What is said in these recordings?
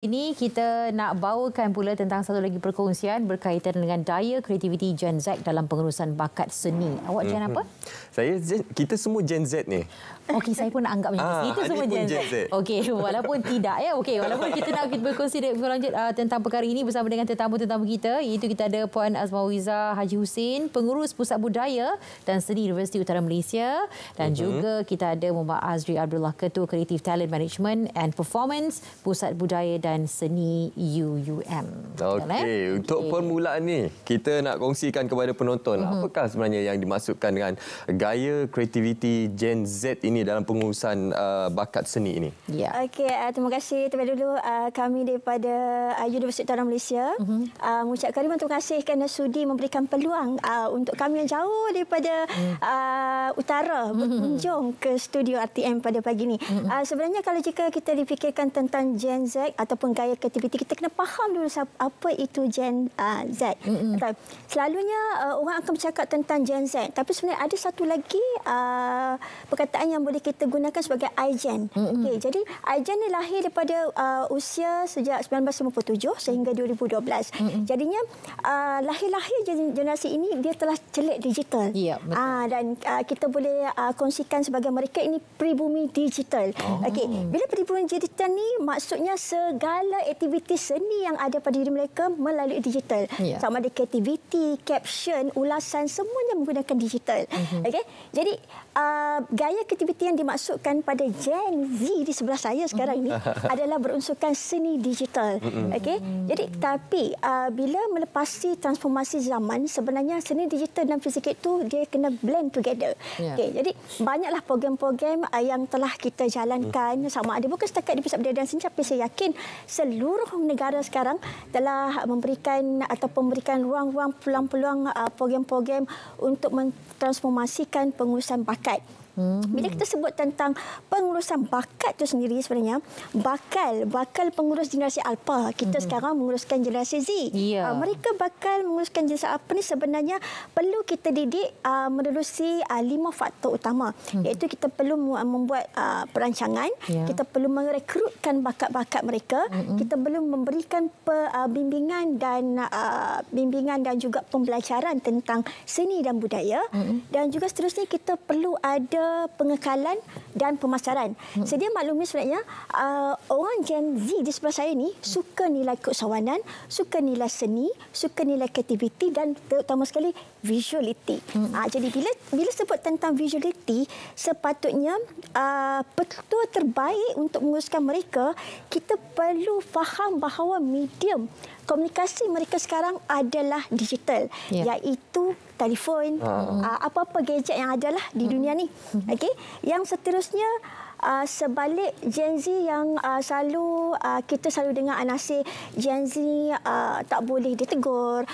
Ini kita nak bawakan pula tentang satu lagi perkongsian berkaitan dengan daya kreativiti Gen Z dalam pengurusan bakat seni. Awak Gen apa? Kita semua Gen Z ni. Okey, saya pun nak anggap macam itu. Kita semua Gen Z. Okey, walaupun tidak ya. Okey, walaupun kita nak berkongsi berlanjut tentang perkara ini bersama dengan tetamu-tetamu kita, iaitu kita ada Puan Azmawiza Haji Hussein, pengurus Pusat Budaya dan Seni Universiti Utara Malaysia, dan juga kita ada Muhammad Azri Abdullah, Ketua Creative Talent Management and Performance Pusat Budaya dan Seni UUM. Okey, untuk permulaan ni kita nak kongsikan kepada penonton apakah sebenarnya yang dimaksudkan dengan gaya kreativiti Gen Z ini dalam pengurusan bakat seni ini. Ya. Okey, terima kasih terlebih dahulu kami daripada Universiti Utara Malaysia mengucapkan terima kasih kerana sudi memberikan peluang untuk kami yang jauh daripada utara berkunjung ke studio RTM pada pagi ini. Sebenarnya kalau jika kita dipikirkan tentang Gen Z ataupun gaya kreativiti, kita kena faham dulu apa itu Gen Z. Selalunya orang akan bercakap tentang Gen Z, tapi sebenarnya ada satu lagi perkataan yang boleh kita gunakan sebagai iGen. Okay, jadi iGen ni lahir daripada usia sejak 1957 sehingga 2012. Jadinya lahir-lahir generasi ini dia telah celik digital. Ya, dan kita boleh kongsikan sebagai mereka ini pribumi digital. Okey, bila pribumi digital ni maksudnya segala aktiviti seni yang ada pada diri mereka melalui digital. Sama ada kreativiti, caption, ulasan, semuanya menggunakan digital. Okey, jadi gaya kreativiti yang dimaksudkan pada Gen Z di sebelah saya sekarang ini adalah berunsurkan seni digital. Okey, jadi tapi bila melepasi transformasi zaman, sebenarnya seni digital dan fizikal itu dia kena blend together. Okey, jadi banyaklah program-program yang telah kita jalankan, sama ada bukan setakat di Pusat Budaya dan Seni, tapi saya yakin seluruh negara sekarang telah memberikan ataupun memberikan ruang-ruang peluang-peluang program-program untuk mentransformasikan pengurusan bakat. Bila kita sebut tentang pengurusan bakat itu sendiri, sebenarnya bakal pengurus generasi Alpha. Kita sekarang menguruskan generasi Z. Mereka bakal menguruskan generasi Alpha ni sebenarnya perlu kita didik menerusi 5 faktor utama. Iaitu kita perlu membuat perancangan, kita perlu merekrutkan bakat-bakat mereka, kita perlu memberikan bimbingan dan juga pembelajaran tentang seni dan budaya, dan juga seterusnya kita perlu ada pengekalan dan pemasaran. Sedia maklumi sebenarnya orang Gen Z di sebelah saya ni suka nilai keusahawanan, suka nilai seni, suka nilai kreativiti dan terutama sekali visuality. Jadi bila sebut tentang visuality, sepatutnya betul terbaik untuk menguruskan mereka, kita perlu faham bahawa medium komunikasi mereka sekarang adalah digital, iaitu telefon, apa-apa gadget yang ada lah di dunia ni. Okey, yang seterusnya sebalik Gen Z yang kita selalu dengar anasir Gen Z tak boleh ditegur,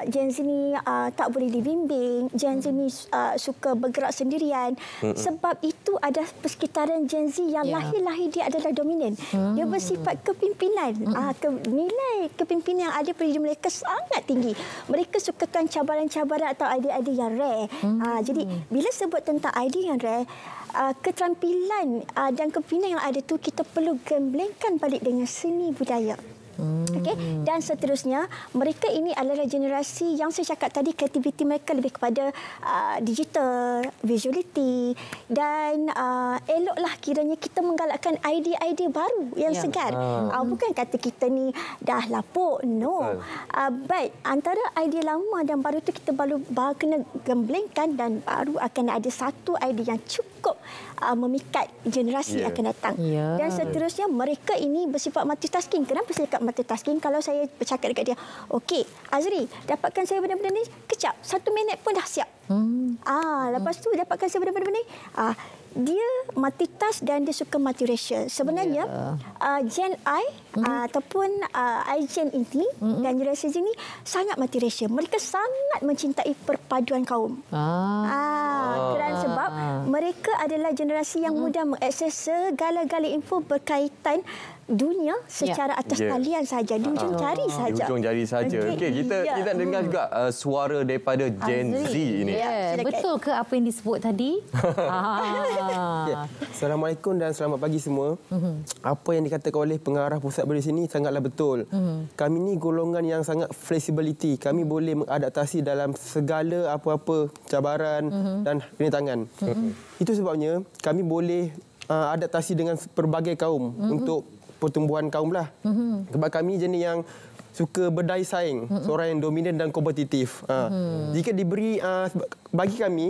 Gen Z ni tak boleh dibimbing, Gen Z ni suka bergerak sendirian. Sebab itu ada persekitaran Gen Z yang lahir-lahir dia adalah dominan. Dia bersifat kepimpinan. Nilai kepimpinan yang ada pada diri mereka sangat tinggi. Mereka sukakan cabaran-cabaran atau idea-idea yang rare. Jadi bila sebut tentang idea yang rare, keterampilan dan kepimpinan yang ada tu kita perlu gemblengkan balik dengan seni budaya. Okey, dan seterusnya mereka ini adalah generasi yang saya cakap tadi, kreativiti mereka lebih kepada digital, visuality, dan eloklah kiranya kita menggalakkan idea-idea baru yang segar. Bukan kata kita ni dah lapuk, no. But antara idea lama dan baru tu kita baru kena gemblengkan, dan baru akan ada satu idea yang cukup memikat generasi akan datang. Dan seterusnya mereka ini bersifat multitasking. Kenapa saya cakap multitasking? Kalau saya bercakap dekat dia, okey Azri, dapatkan saya benda-benda ni kejap, 1 minit pun dah siap. Lepas tu dapatkan saya benda-benda ni, dia multitask dan dia suka multiracial. Sebenarnya Gen I ataupun iGen ini dan generasi Z ini sangat multiracial. Mereka sangat mencintai perpaduan kaum. Kerana sebab mereka adalah generasi yang mudah mengakses segala-gala info berkaitan dunia secara atas talian saja, di ujung jari saja. Di ujung jari saja. Okey, kita dengar juga suara daripada Gen Z ini. Betul ke apa yang disebut tadi? Okay. Assalamualaikum dan selamat pagi semua. Apa yang dikatakan oleh pengarah pusat berdiri sini sangatlah betul. Kami ni golongan yang sangat flexibility. Kami boleh mengadaptasi dalam segala apa-apa cabaran dan rintangan. Itu sebabnya kami boleh adaptasi dengan pelbagai kaum untuk pertumbuhan kaum lah. Sebab kami jenis yang suka berdaya saing, seorang yang dominan dan kompetitif. Jika diberi, bagi kami,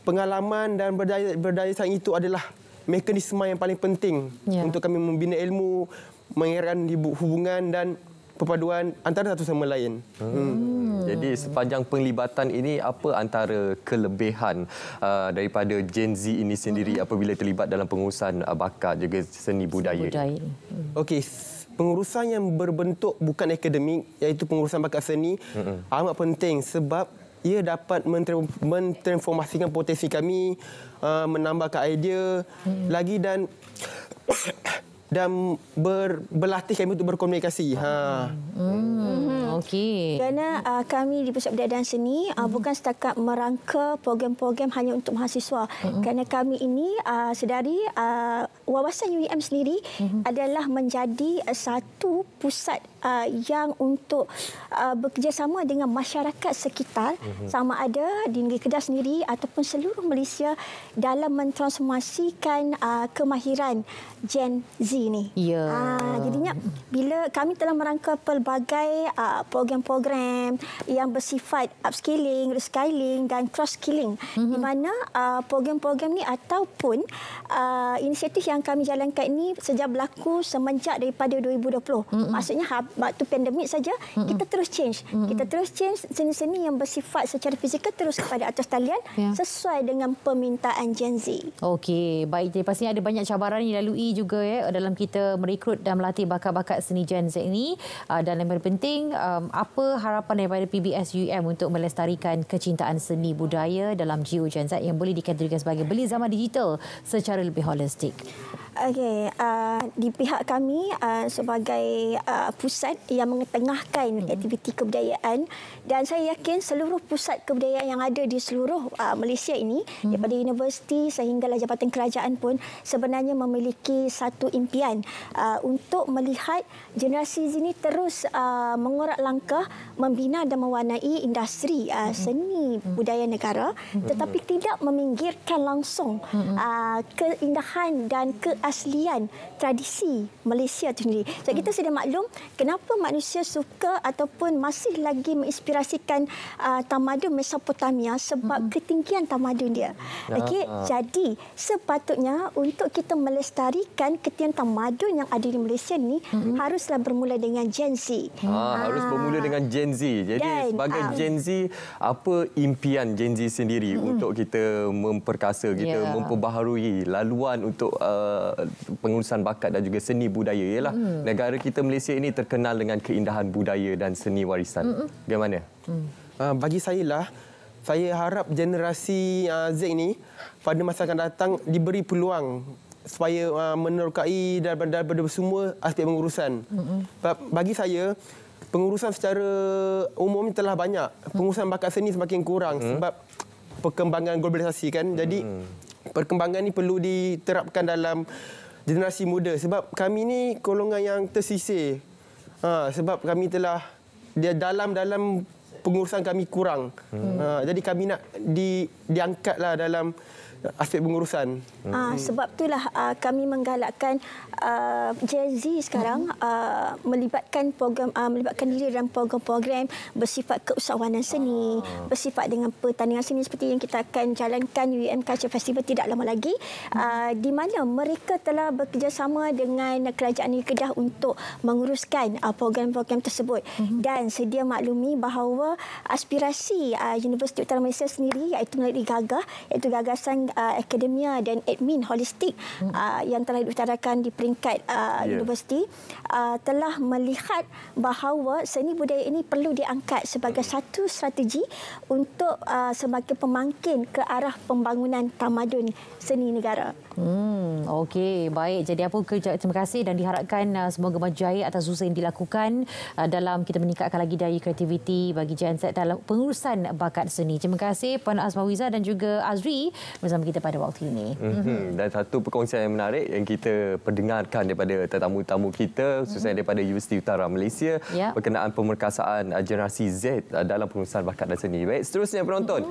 pengalaman dan berdaya saing itu adalah mekanisme yang paling penting untuk kami membina ilmu, mengeratkan hubungan dan perpaduan antara satu sama lain. Jadi sepanjang penglibatan ini, apa antara kelebihan daripada Gen Z ini sendiri apabila terlibat dalam pengurusan bakat juga seni budaya? Okey, pengurusan yang berbentuk bukan akademik, iaitu pengurusan bakat seni, amat penting sebab ia dapat mentransformasikan potensi kami, menambahkan idea lagi dan berlatih kami untuk berkomunikasi. Okey. Kerana kami di Pusat Budaya dan Seni bukan setakat merangka program-program hanya untuk mahasiswa. Kerana kami ini sedari wawasan UiM sendiri adalah menjadi satu pusat yang untuk bekerjasama dengan masyarakat sekitar, sama ada di negeri Kedah sendiri ataupun seluruh Malaysia dalam mentransformasikan kemahiran Gen Z ni. Jadinya bila kami telah merangka pelbagai program-program yang bersifat upskilling, reskilling dan cross-skilling, di mana program-program ni ataupun inisiatif yang kami jalankan ini sejak berlaku semenjak daripada 2020. Maksudnya waktu pandemik saja kita terus change. Kita terus change seni-seni yang bersifat secara fizikal terus kepada atas talian sesuai dengan permintaan Gen Z. Okey, baik. Jadi pastinya ada banyak cabaran yang dilalui juga dalam kita merekrut dan melatih bakat-bakat seni Gen Z ini. Dan yang paling penting, apa harapan daripada PBS UiM untuk melestarikan kecintaan seni budaya dalam jiwa Gen Z yang boleh dikategorikan sebagai beli zaman digital secara lebih holistik? Okey, di pihak kami sebagai pusat yang mengetengahkan aktiviti kebudayaan, dan saya yakin seluruh pusat kebudayaan yang ada di seluruh Malaysia ini, daripada universiti sehinggalah jabatan kerajaan pun sebenarnya memiliki satu impian untuk melihat generasi ini terus mengorak langkah membina dan mewarnai industri seni budaya negara, tetapi tidak meminggirkan langsung keindahan dan keaslian tradisi Malaysia itu sendiri. Jadi kita sudah maklum kenapa manusia suka ataupun masih lagi menginspirasikan tamadun Mesopotamia, sebab ketinggian tamadun dia. Okey, jadi sepatutnya untuk kita melestarikan ketinggian tamadun yang ada di Malaysia ni haruslah bermula dengan Gen Z. Harus bermula dengan Gen Z. Jadi dan, sebagai Gen Z, apa impian Gen Z sendiri untuk kita memperkasa, kita memperbaharui laluan untuk pengurusan bakat dan juga seni budaya? Ialah negara kita Malaysia ini terkenal dengan keindahan budaya dan seni warisan. Bagaimana? Bagi saya harap generasi Z ini pada masa akan datang diberi peluang supaya menerokai daripada semua aspek pengurusan. Bagi saya, pengurusan secara umum telah banyak. Pengurusan bakat seni semakin kurang sebab perkembangan globalisasi kan. Jadi perkembangan ini perlu diterapkan dalam generasi muda, sebab kami ni golongan yang tersisih. Sebab kami telah dalam pengurusan kami kurang. Jadi kami nak diangkatlah dalam aspek pengurusan. Sebab itulah kami menggalakkan Gen Z sekarang melibatkan diri dalam program-program bersifat keusahawanan seni, bersifat dengan pertandingan seni seperti yang kita akan jalankan UiM Culture Festival tidak lama lagi, di mana mereka telah bekerjasama dengan Kerajaan Negeri Kedah untuk menguruskan program-program tersebut. Dan sedia maklumi bahawa aspirasi Universiti Utara Malaysia sendiri, iaitu melalui GAGAH, iaitu Gagasan Akademia dan Admin Holistik yang telah diutarakan di peringkat universiti, telah melihat bahawa seni budaya ini perlu diangkat sebagai satu strategi untuk sebagai pemangkin ke arah pembangunan tamadun seni negara. Okey, baik. Jadi terima kasih dan diharapkan semoga maju jaya atas usaha yang dilakukan dalam kita meningkatkan lagi daya kreativiti bagi Gen Z dalam pengurusan bakat seni. Terima kasih Puan Asmawiza dan juga Azri bersama bersama kita pada waktu ini. Dan satu perkongsian yang menarik yang kita perdengarkan daripada tetamu-tetamu kita, khususnya daripada Universiti Utara Malaysia, berkenaan pemerkasaan generasi Z dalam pengurusan bakat dan seni. Baik, seterusnya penonton.